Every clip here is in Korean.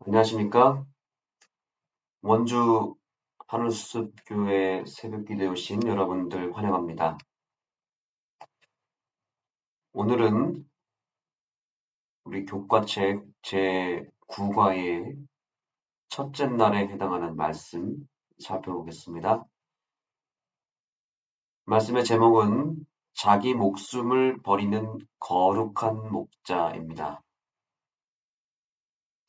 안녕하십니까? 원주 하늘숲교회 새벽기도에 오신 여러분들 환영합니다. 오늘은 우리 교과책 제9과의 첫째 날에 해당하는 말씀 살펴보겠습니다. 말씀의 제목은 자기 목숨을 버리는 거룩한 목자입니다.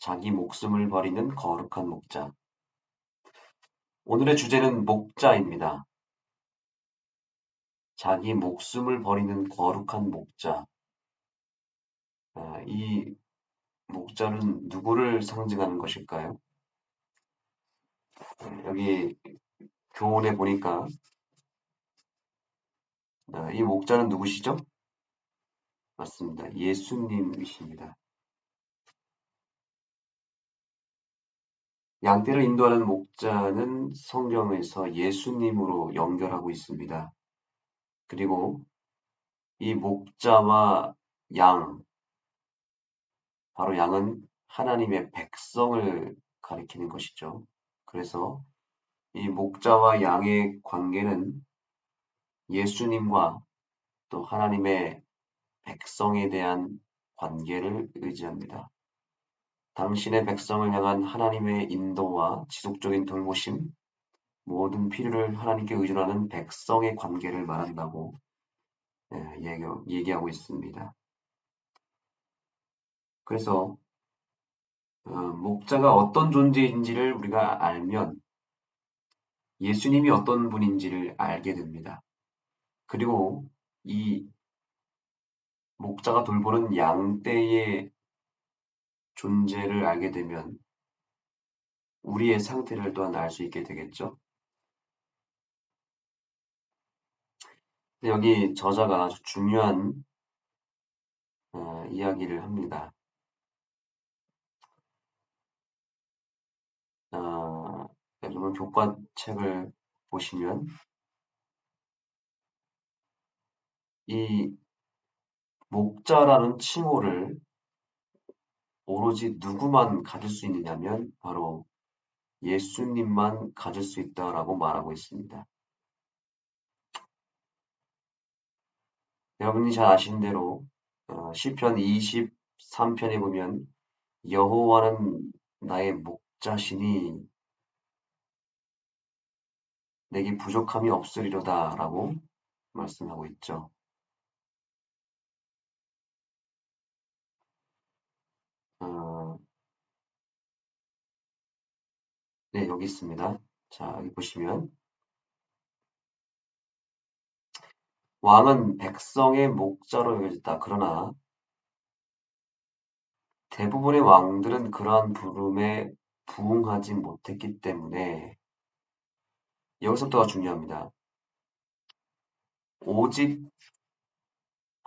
자기 목숨을 버리는 거룩한 목자. 오늘의 주제는 목자입니다. 자기 목숨을 버리는 거룩한 목자. 이 목자는 누구를 상징하는 것일까요? 여기 교훈에 보니까 이 목자는 누구시죠? 맞습니다. 예수님이십니다. 양떼를 인도하는 목자는 성경에서 예수님으로 연결하고 있습니다. 그리고 이 목자와 양, 바로 양은 하나님의 백성을 가리키는 것이죠. 그래서 이 목자와 양의 관계는 예수님과 또 하나님의 백성에 대한 관계를 의지합니다. 당신의 백성을 향한 하나님의 인도와 지속적인 돌보심, 모든 필요를 하나님께 의존하는 백성의 관계를 말한다고 얘기하고 있습니다. 그래서 목자가 어떤 존재인지를 우리가 알면 예수님이 어떤 분인지를 알게 됩니다. 그리고 이 목자가 돌보는 양떼의 존재를 알게 되면 우리의 상태를 또한 알 수 있게 되겠죠. 여기 저자가 아주 중요한 이야기를 합니다. 여러분 교과책을 보시면 이 목자라는 칭호를 오로지 누구만 가질 수 있느냐면 바로 예수님만 가질 수 있다라고 말하고 있습니다. 여러분이 잘 아시는 대로 시편 23편에 보면 여호와는 나의 목자시니 내게 부족함이 없으리로다라고 말씀하고 있죠. 어, 네, 여기 있습니다. 자, 여기 보시면 왕은 백성의 목자로 여겨졌다. 그러나 대부분의 왕들은 그러한 부름에 부응하지 못했기 때문에 여기서부터가 중요합니다. 오직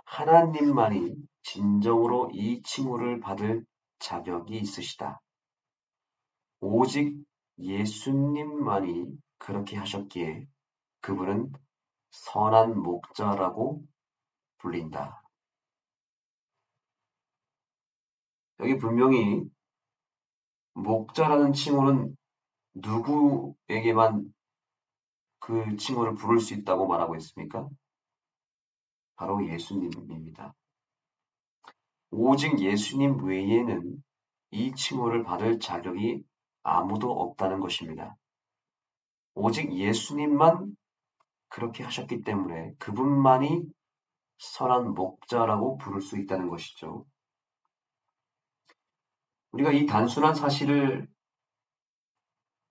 하나님만이 진정으로 이 칭호를 받을 자격이 있으시다. 오직 예수님만이 그렇게 하셨기에 그분은 선한 목자라고 불린다. 여기 분명히 목자라는 칭호는 누구에게만 그 칭호를 부를 수 있다고 말하고 있습니까? 바로 예수님입니다. 오직 예수님 외에는 이 칭호를 받을 자격이 아무도 없다는 것입니다. 오직 예수님만 그렇게 하셨기 때문에 그분만이 선한 목자라고 부를 수 있다는 것이죠. 우리가 이 단순한 사실을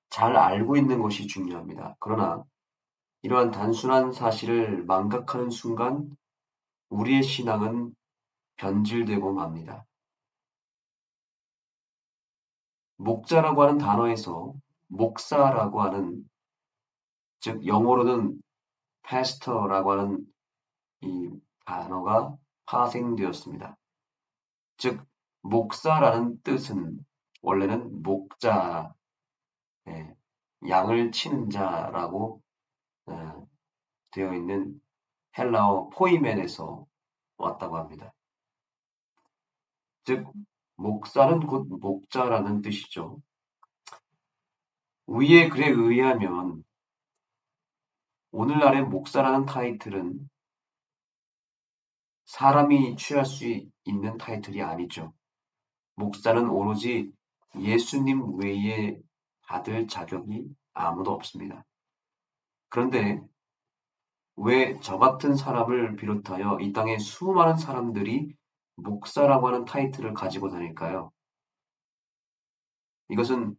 잘 알고 있는 것이 중요합니다. 그러나 이러한 단순한 사실을 망각하는 순간 우리의 신앙은 변질되고 맙니다. 목자라고 하는 단어에서 목사라고 하는, 즉 영어로는 pastor라고 하는 이 단어가 파생되었습니다. 즉 목사라는 뜻은 원래는 목자, 예, 양을 치는 자라고 되어 있는 헬라어 포이멘에서 왔다고 합니다. 즉 목사는 곧 목자라는 뜻이죠. 위의 글에 의하면 오늘날의 목사라는 타이틀은 사람이 취할 수 있는 타이틀이 아니죠. 목사는 오로지 예수님 외에 받을 자격이 아무도 없습니다. 그런데 왜 저 같은 사람을 비롯하여 이 땅의 수많은 사람들이 목사라고 하는 타이틀을 가지고 다닐까요? 이것은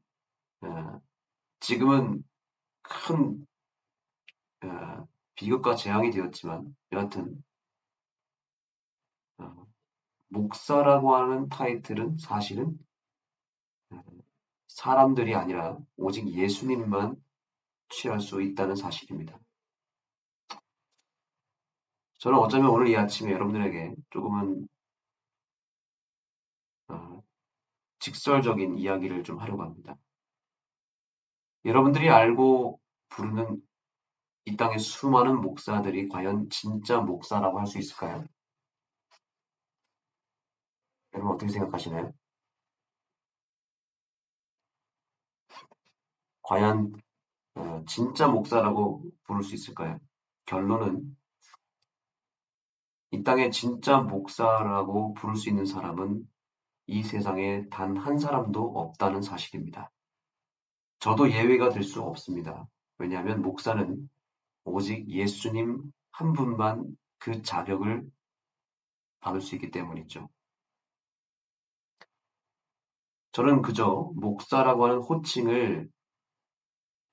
어, 지금은 큰 비극과 재앙이 되었지만 여하튼 어, 목사라고 하는 타이틀은 사실은 어, 사람들이 아니라 오직 예수님만 취할 수 있다는 사실입니다. 저는 어쩌면 오늘 이 아침에 여러분들에게 조금은 어, 직설적인 이야기를 좀 하려고 합니다. 여러분들이 알고 부르는 이 땅의 수많은 목사들이 과연 진짜 목사라고 할 수 있을까요? 여러분 어떻게 생각하시나요? 과연 진짜 목사라고 부를 수 있을까요? 결론은 이 땅에 진짜 목사라고 부를 수 있는 사람은 이 세상에 단 한 사람도 없다는 사실입니다. 저도 예외가 될 수 없습니다. 왜냐하면 목사는 오직 예수님 한 분만 그 자격을 받을 수 있기 때문이죠. 저는 그저 목사라고 하는 호칭을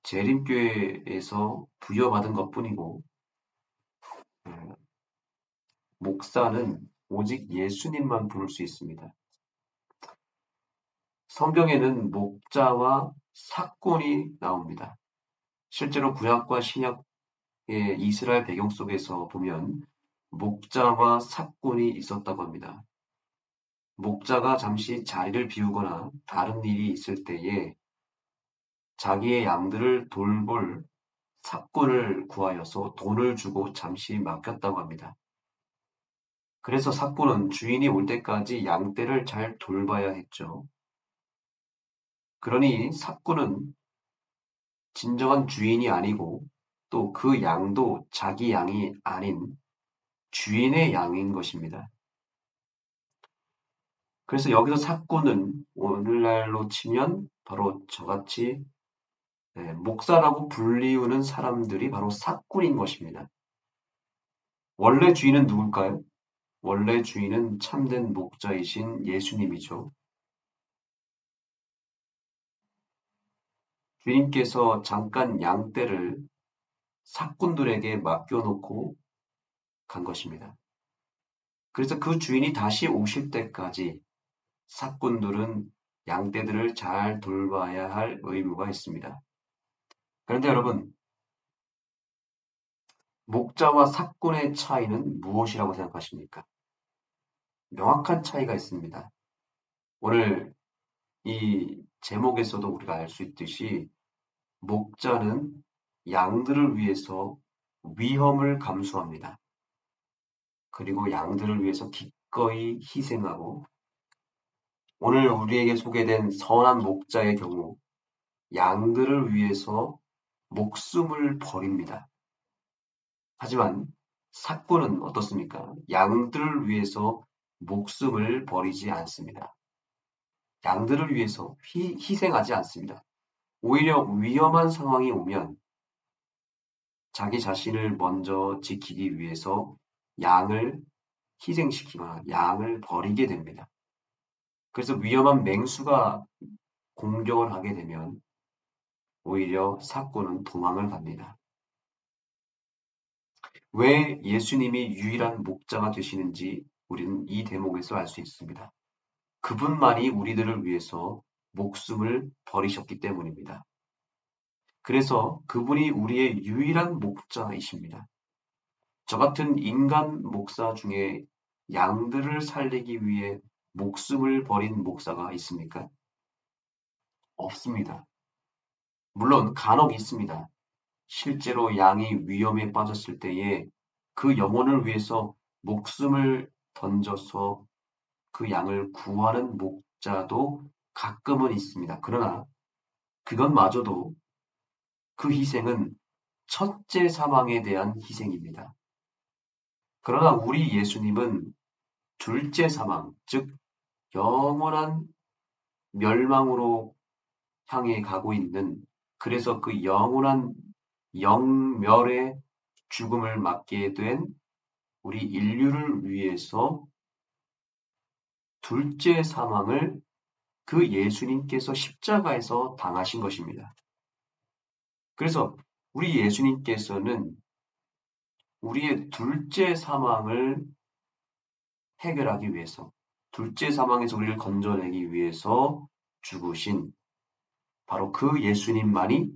재림교회에서 부여받은 것뿐이고 어, 목사는 오직 예수님만 부를 수 있습니다. 성경에는 목자와 삭군이 나옵니다. 실제로 구약과 신약의 이스라엘 배경 속에서 보면 목자와 삭군이 있었다고 합니다. 목자가 잠시 자리를 비우거나 다른 일이 있을 때에 자기의 양들을 돌볼 삭군을 구하여서 돈을 주고 잠시 맡겼다고 합니다. 그래서 삭군은 주인이 올 때까지 양떼를 잘 돌봐야 했죠. 그러니 삭군은 진정한 주인이 아니고 또 그 양도 자기 양이 아닌 주인의 양인 것입니다. 그래서 여기서 삭군은 오늘날로 치면 바로 저같이 목사라고 불리우는 사람들이 바로 삭군인 것입니다. 원래 주인은 누굴까요? 원래 주인은 참된 목자이신 예수님이죠. 주인께서 잠깐 양떼를 삭군들에게 맡겨놓고 간 것입니다. 그래서 그 주인이 다시 오실 때까지 삭군들은 양떼들을 잘 돌봐야 할 의무가 있습니다. 그런데 여러분, 목자와 삭군의 차이는 무엇이라고 생각하십니까? 명확한 차이가 있습니다. 오늘 이 제목에서도 우리가 알 수 있듯이 목자는 양들을 위해서 위험을 감수합니다. 그리고 양들을 위해서 기꺼이 희생하고 오늘 우리에게 소개된 선한 목자의 경우 양들을 위해서 목숨을 버립니다. 하지만 삭군은 어떻습니까? 양들을 위해서 목숨을 버리지 않습니다. 양들을 위해서 희생하지 않습니다. 오히려 위험한 상황이 오면 자기 자신을 먼저 지키기 위해서 양을 희생시키거나 양을 버리게 됩니다. 그래서 위험한 맹수가 공격을 하게 되면 오히려 삭군은 도망을 갑니다. 왜 예수님이 유일한 목자가 되시는지 우리는 이 대목에서 알 수 있습니다. 그분만이 우리들을 위해서 목숨을 버리셨기 때문입니다. 그래서 그분이 우리의 유일한 목자이십니다. 저 같은 인간 목사 중에 양들을 살리기 위해 목숨을 버린 목사가 있습니까? 없습니다. 물론 간혹 있습니다. 실제로 양이 위험에 빠졌을 때에 그 영혼을 위해서 목숨을 던져서 그 양을 구하는 목자도 가끔은 있습니다. 그러나 그것마저도 그 희생은 첫째 사망에 대한 희생입니다. 그러나 우리 예수님은 둘째 사망, 즉 영원한 멸망으로 향해 가고 있는, 그래서 그 영원한 영멸의 죽음을 맞게 된 우리 인류를 위해서 둘째 사망을 그 예수님께서 십자가에서 당하신 것입니다. 그래서 우리 예수님께서는 우리의 둘째 사망을 해결하기 위해서, 둘째 사망에서 우리를 건져내기 위해서 죽으신 바로 그 예수님만이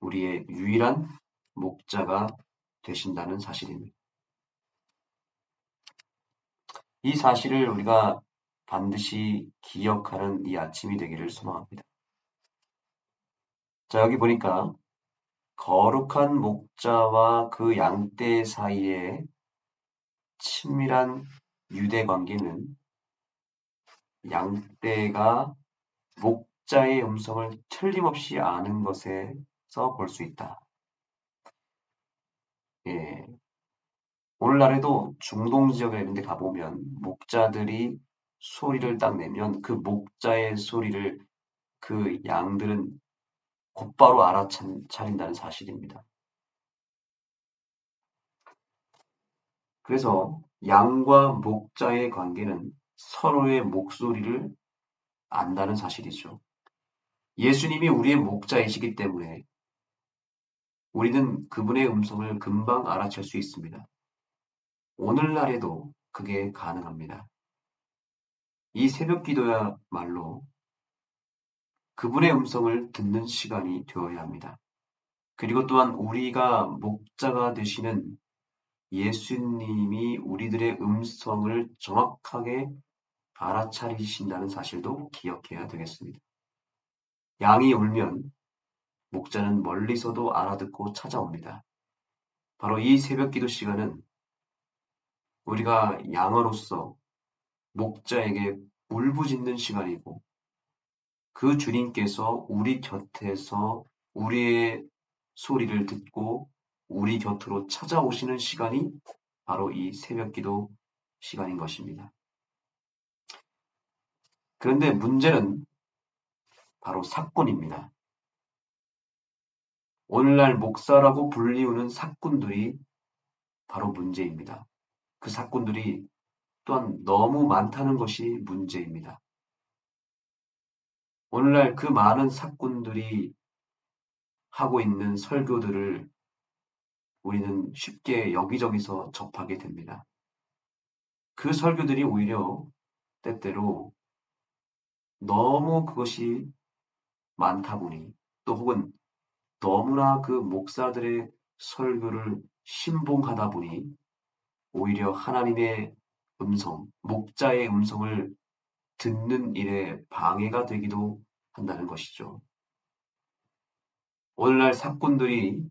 우리의 유일한 목자가 되신다는 사실입니다. 이 사실을 우리가 반드시 기억하는 이 아침이 되기를 소망합니다. 자, 여기 보니까 거룩한 목자와 그 양떼 사이에 친밀한 유대 관계는 양떼가 목자의 음성을 틀림없이 아는 것에서 볼 수 있다. 예. 오늘날에도 중동 지역에 이런 데 가보면 목자들이 소리를 딱 내면 그 목자의 소리를 그 양들은 곧바로 알아차린다는 사실입니다. 그래서 양과 목자의 관계는 서로의 목소리를 안다는 사실이죠. 예수님이 우리의 목자이시기 때문에 우리는 그분의 음성을 금방 알아챌 수 있습니다. 오늘날에도 그게 가능합니다. 이 새벽 기도야말로 그분의 음성을 듣는 시간이 되어야 합니다. 그리고 또한 우리가 목자가 되시는 예수님이 우리들의 음성을 정확하게 알아차리신다는 사실도 기억해야 되겠습니다. 양이 울면 목자는 멀리서도 알아듣고 찾아옵니다. 바로 이 새벽 기도 시간은 우리가 양으로서 목자에게 울부짖는 시간이고 그 주님께서 우리 곁에서 우리의 소리를 듣고 우리 곁으로 찾아오시는 시간이 바로 이 새벽 기도 시간인 것입니다. 그런데 문제는 바로 사꾼입니다. 오늘날 목사라고 불리우는 사꾼들이 바로 문제입니다. 그 사꾼들이 또한 너무 많다는 것이 문제입니다. 오늘날 그 많은 사꾼들이 하고 있는 설교들을 우리는 쉽게 여기저기서 접하게 됩니다. 그 설교들이 오히려 때때로 너무 그것이 많다 보니 또 혹은 너무나 그 목사들의 설교를 신봉하다 보니 오히려 하나님의 음성, 목자의 음성을 듣는 일에 방해가 되기도 한다는 것이죠. 오늘날 사꾼들이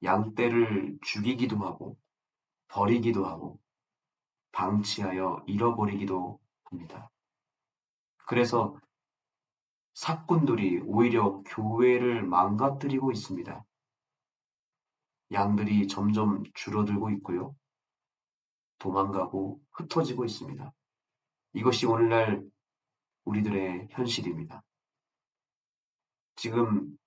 양떼를 죽이기도 하고 버리기도 하고 방치하여 잃어버리기도 합니다. 그래서 사꾼들이 오히려 교회를 망가뜨리고 있습니다. 양들이 점점 줄어들고 있고요. 도망가고 흩어지고 있습니다. 이것이 오늘날 우리들의 현실입니다. 지금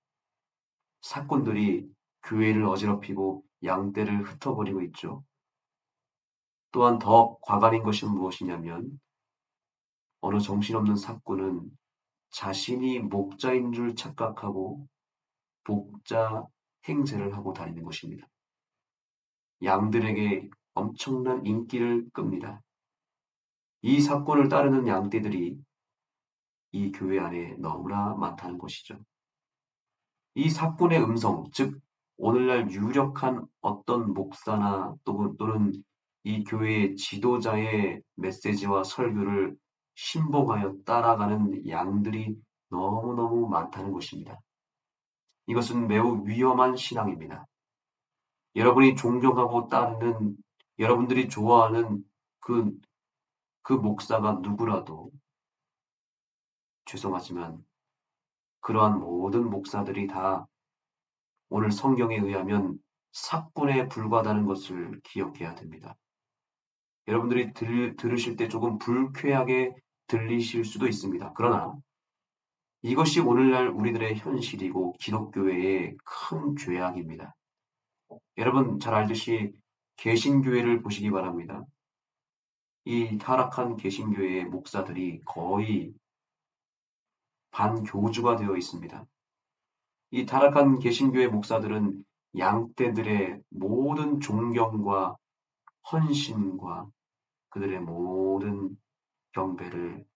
사꾼들이 교회를 어지럽히고 양떼를 흩어버리고 있죠. 또한 더 과간인 것은 무엇이냐면 어느 정신없는 사꾼은 자신이 목자인 줄 착각하고 목자 행세를 하고 다니는 것입니다. 양들에게 엄청난 인기를 끕니다. 이 사건을 따르는 양떼들이 이 교회 안에 너무나 많다는 것이죠. 이 사건의 음성, 즉 오늘날 유력한 어떤 목사나 또는 이 교회의 지도자의 메시지와 설교를 신봉하여 따라가는 양들이 너무너무 많다는 것입니다. 이것은 매우 위험한 신앙입니다. 여러분이 존경하고 따르는, 여러분들이 좋아하는 그 그 목사가 누구라도 죄송하지만 그러한 모든 목사들이 다 오늘 성경에 의하면 사꾼에 불과하다는 것을 기억해야 됩니다. 여러분들이 들으실 때 조금 불쾌하게 들리실 수도 있습니다. 그러나 이것이 오늘날 우리들의 현실이고 기독교회의 큰 죄악입니다. 여러분 잘 알듯이 개신교회를 보시기 바랍니다. 이 타락한 개신교회의 목사들이 거의 반교주가 되어 있습니다. 이 타락한 개신교회 목사들은 양떼들의 모든 존경과 헌신과 그들의 모든 경배를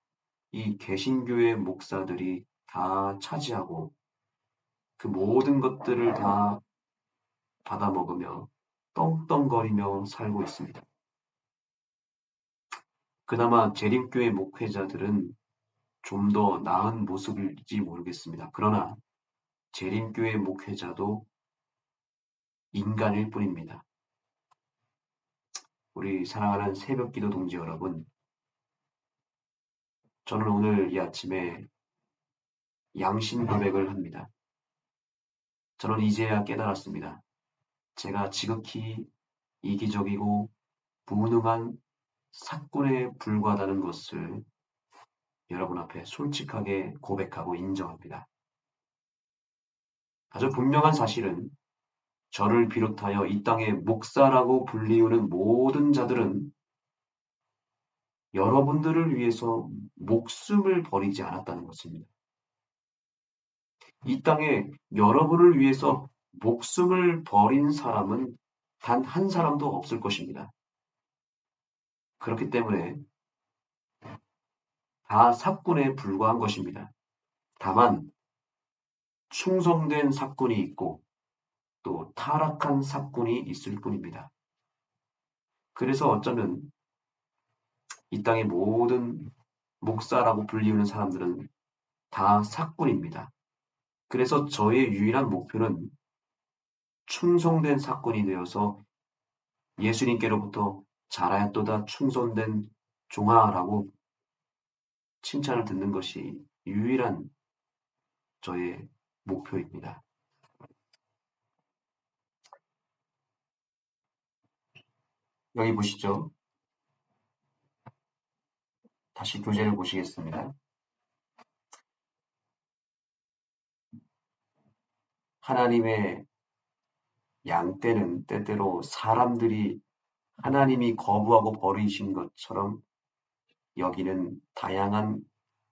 이 개신교회 목사들이 다 차지하고 그 모든 것들을 다 받아먹으며 떵떵거리며 살고 있습니다. 그나마 재림교회 목회자들은 좀 더 나은 모습일지 모르겠습니다. 그러나 재림교회 목회자도 인간일 뿐입니다. 우리 사랑하는 새벽기도 동지 여러분, 저는 오늘 이 아침에 양심 고백을 합니다. 저는 이제야 깨달았습니다. 제가 지극히 이기적이고 무능한 사꾼에 불과하다는 것을 여러분 앞에 솔직하게 고백하고 인정합니다. 아주 분명한 사실은 저를 비롯하여 이 땅의 목사라고 불리우는 모든 자들은 여러분들을 위해서 목숨을 버리지 않았다는 것입니다. 이 땅에 여러분을 위해서 목숨을 버린 사람은 단 한 사람도 없을 것입니다. 그렇기 때문에 다 사꾼에 불과한 것입니다. 다만 충성된 사꾼이 있고 또 타락한 사꾼이 있을 뿐입니다. 그래서 어쩌면 이 땅의 모든 목사라고 불리우는 사람들은 다 사꾼입니다. 그래서 저의 유일한 목표는 충성된 사꾼이 되어서 예수님께로부터 잘하였도다 충성된 종아라고 칭찬을 듣는 것이 유일한 저의 목표입니다. 여기 보시죠. 다시 교재를 보시겠습니다. 하나님의 양떼는 때때로 사람들이 하나님이 거부하고 버리신 것처럼 여기는 다양한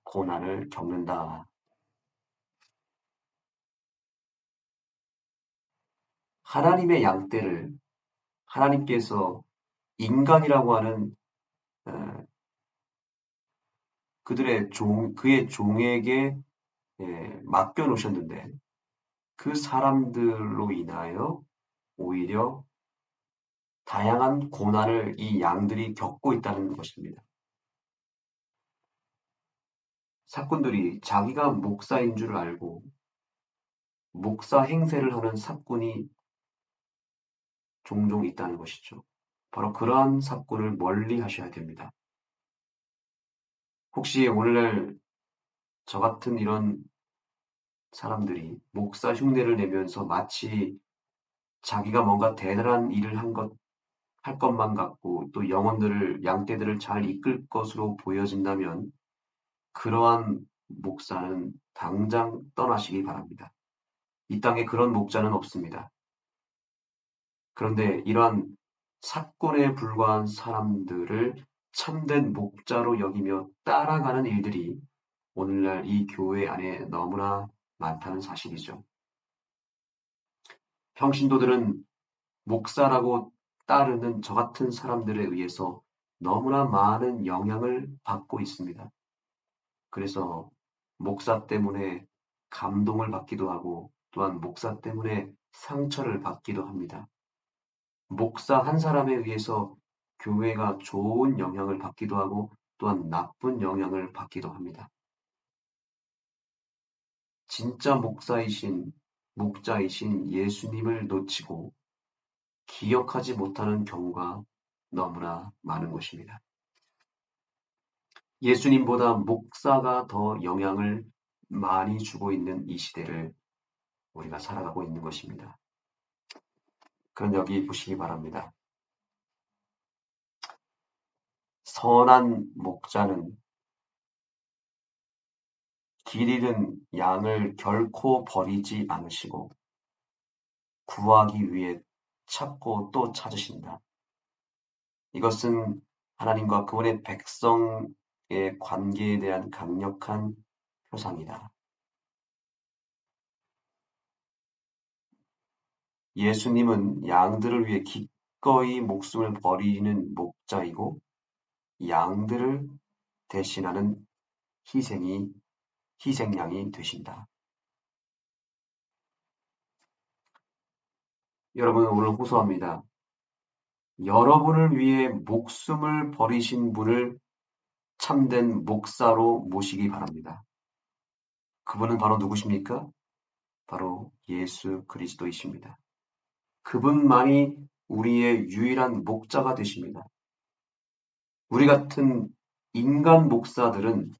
고난을 겪는다. 하나님의 양떼를 하나님께서 인간이라고 하는 그의 종에게 맡겨 놓으셨는데 그 사람들로 인하여 오히려 다양한 고난을 이 양들이 겪고 있다는 것입니다. 사꾼들이 자기가 목사인 줄 알고 목사 행세를 하는 사꾼이 종종 있다는 것이죠. 바로 그러한 사꾼을 멀리 하셔야 됩니다. 혹시 오늘날 저 같은 이런 사람들이 목사 흉내를 내면서 마치 자기가 뭔가 대단한 일을 할 것만 같고 또 영혼들을, 양떼들을 잘 이끌 것으로 보여진다면 그러한 목사는 당장 떠나시기 바랍니다. 이 땅에 그런 목자는 없습니다. 그런데 이러한 사건에 불과한 사람들을 참된 목자로 여기며 따라가는 일들이 오늘날 이 교회 안에 너무나 많다는 사실이죠. 평신도들은 목사라고 따르는 저 같은 사람들에 의해서 너무나 많은 영향을 받고 있습니다. 그래서 목사 때문에 감동을 받기도 하고 또한 목사 때문에 상처를 받기도 합니다. 목사 한 사람에 의해서 교회가 좋은 영향을 받기도 하고 또한 나쁜 영향을 받기도 합니다. 진짜 목자이신 예수님을 놓치고 기억하지 못하는 경우가 너무나 많은 것입니다. 예수님보다 목사가 더 영향을 많이 주고 있는 이 시대를 우리가 살아가고 있는 것입니다. 그런 여기 보시기 바랍니다. 선한 목자는 길 잃은 양을 결코 버리지 않으시고 구하기 위해 찾고 또 찾으신다. 이것은 하나님과 그분의 백성의 관계에 대한 강력한 표상이다. 예수님은 양들을 위해 기꺼이 목숨을 버리는 목자이고 양들을 대신하는 희생양이 되신다. 여러분 오늘 호소합니다. 여러분을 위해 목숨을 버리신 분을 참된 목사로 모시기 바랍니다. 그분은 바로 누구십니까? 바로 예수 그리스도이십니다. 그분만이 우리의 유일한 목자가 되십니다. 우리 같은 인간 목사들은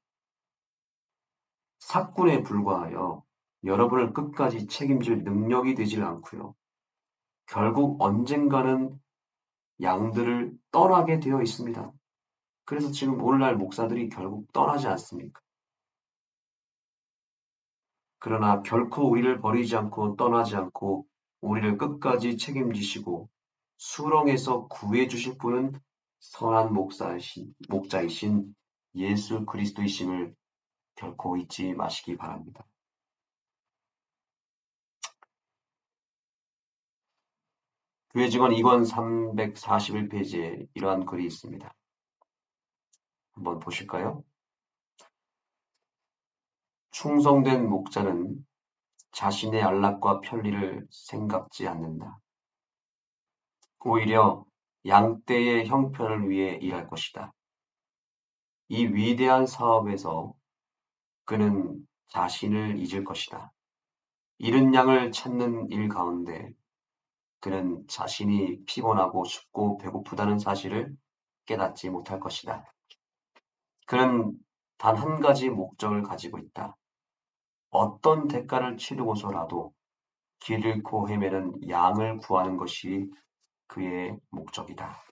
사꾼에 불과하여 여러분을 끝까지 책임질 능력이 되질 않고요. 결국 언젠가는 양들을 떠나게 되어 있습니다. 그래서 지금 오늘날 목사들이 결국 떠나지 않습니까? 그러나 결코 우리를 버리지 않고 떠나지 않고 우리를 끝까지 책임지시고 수렁에서 구해주실 분은 선한 목자이신 예수 그리스도이심을 결코 잊지 마시기 바랍니다. 교회 증언 2권 341페이지에 이러한 글이 있습니다. 한번 보실까요? 충성된 목자는 자신의 안락과 편리를 생각지 않는다. 오히려 양떼의 형편을 위해 일할 것이다. 이 위대한 사업에서 그는 자신을 잊을 것이다. 잃은 양을 찾는 일 가운데 그는 자신이 피곤하고 춥고 배고프다는 사실을 깨닫지 못할 것이다. 그는 단 한 가지 목적을 가지고 있다. 어떤 대가를 치르고서라도 길 잃고 헤매는 양을 구하는 것이 그의 목적이다.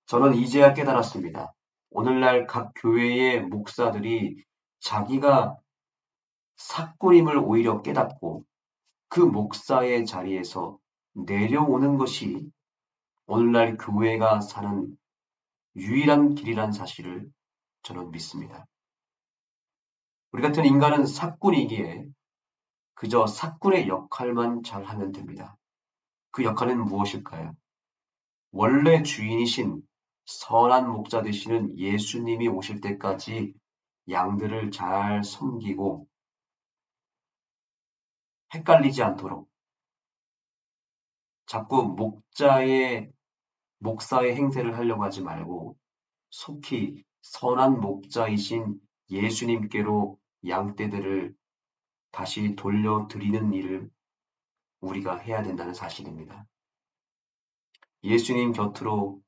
저는 이제야 깨달았습니다. 오늘날 각 교회의 목사들이 자기가 사꾼임을 오히려 깨닫고 그 목사의 자리에서 내려오는 것이 오늘날 교회가 사는 유일한 길이란 사실을 저는 믿습니다. 우리 같은 인간은 사꾼이기에 그저 사꾼의 역할만 잘하면 됩니다. 그 역할은 무엇일까요? 원래 주인이신 선한 목자 되시는 예수님이 오실 때까지 양들을 잘 섬기고 헷갈리지 않도록 자꾸 목사의 행세를 하려고 하지 말고 속히 선한 목자이신 예수님께로 양떼들을 다시 돌려드리는 일을 우리가 해야 된다는 사실입니다. 예수님 곁으로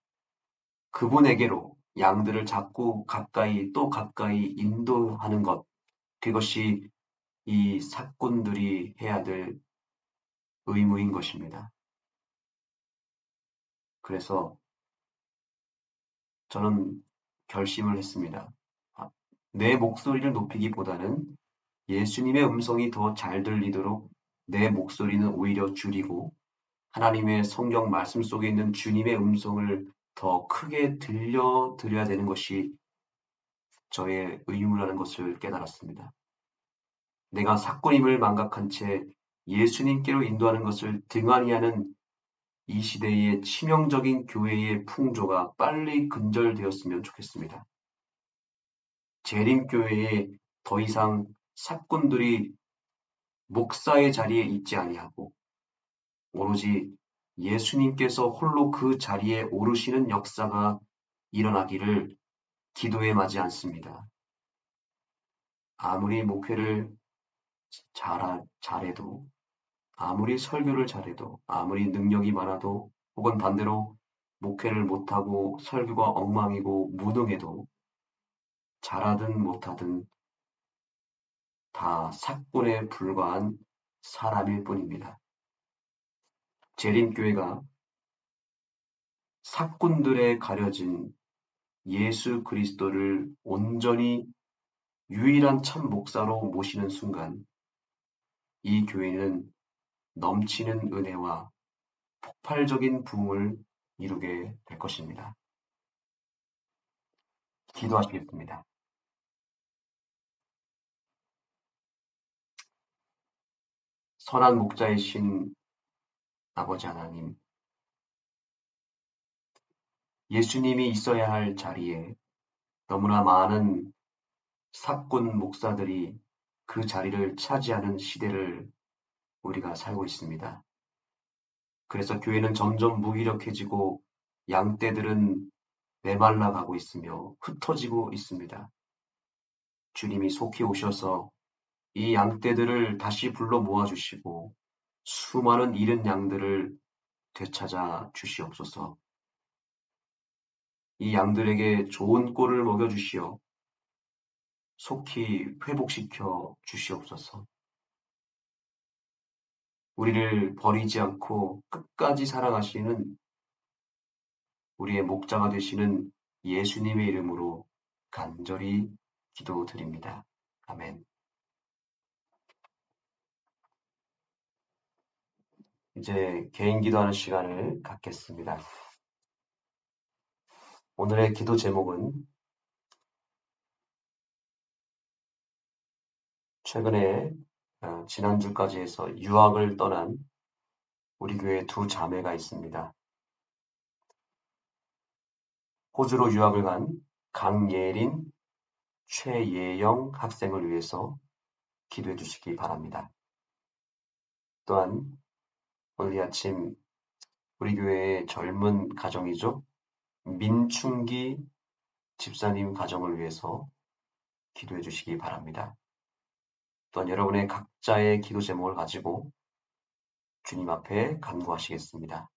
그분에게로 양들을 자꾸 가까이 또 가까이 인도하는 것, 그것이 이 사꾼들이 해야 될 의무인 것입니다. 그래서 저는 결심을 했습니다. 내 목소리를 높이기보다는 예수님의 음성이 더 잘 들리도록 내 목소리는 오히려 줄이고 하나님의 성경 말씀 속에 있는 주님의 음성을 더 크게 들려드려야 되는 것이 저의 의무라는 것을 깨달았습니다. 내가 사건임을 망각한 채 예수님께로 인도하는 것을 등한히 하는 이 시대의 치명적인 교회의 풍조가 빨리 근절되었으면 좋겠습니다. 재림교회에 더 이상 사꾼들이 목사의 자리에 있지 아니하고 오로지 예수님께서 홀로 그 자리에 오르시는 역사가 일어나기를 기도에 마지 않습니다. 아무리 목회를 잘해도, 아무리 설교를 잘해도, 아무리 능력이 많아도, 혹은 반대로 목회를 못하고 설교가 엉망이고 무능해도 잘하든 못하든 다 사꾼에 불과한 사람일 뿐입니다. 재림교회가 사꾼들에 가려진 예수 그리스도를 온전히 유일한 참 목사로 모시는 순간 이 교회는 넘치는 은혜와 폭발적인 부흥을 이루게 될 것입니다. 기도하시겠습니다. 선한 목자이신 아버지 하나님, 예수님이 있어야 할 자리에 너무나 많은 사꾼 목사들이 그 자리를 차지하는 시대를 우리가 살고 있습니다. 그래서 교회는 점점 무기력해지고 양떼들은 메말라 가고 있으며 흩어지고 있습니다. 주님이 속히 오셔서 이 양떼들을 다시 불러 모아주시고 수많은 잃은 양들을 되찾아 주시옵소서. 이 양들에게 좋은 꼴을 먹여주시어 속히 회복시켜 주시옵소서. 우리를 버리지 않고 끝까지 사랑하시는 우리의 목자가 되시는 예수님의 이름으로 간절히 기도드립니다. 아멘. 이제 개인 기도하는 시간을 갖겠습니다. 오늘의 기도 제목은 최근에 지난주까지 해서 유학을 떠난 우리 교회 두 자매가 있습니다. 호주로 유학을 간 강예린, 최예영 학생을 위해서 기도해 주시기 바랍니다. 또한 오늘 아침 우리 교회의 젊은 가정이죠. 민충기 집사님 가정을 위해서 기도해 주시기 바랍니다. 또한 여러분의 각자의 기도 제목을 가지고 주님 앞에 간구하시겠습니다.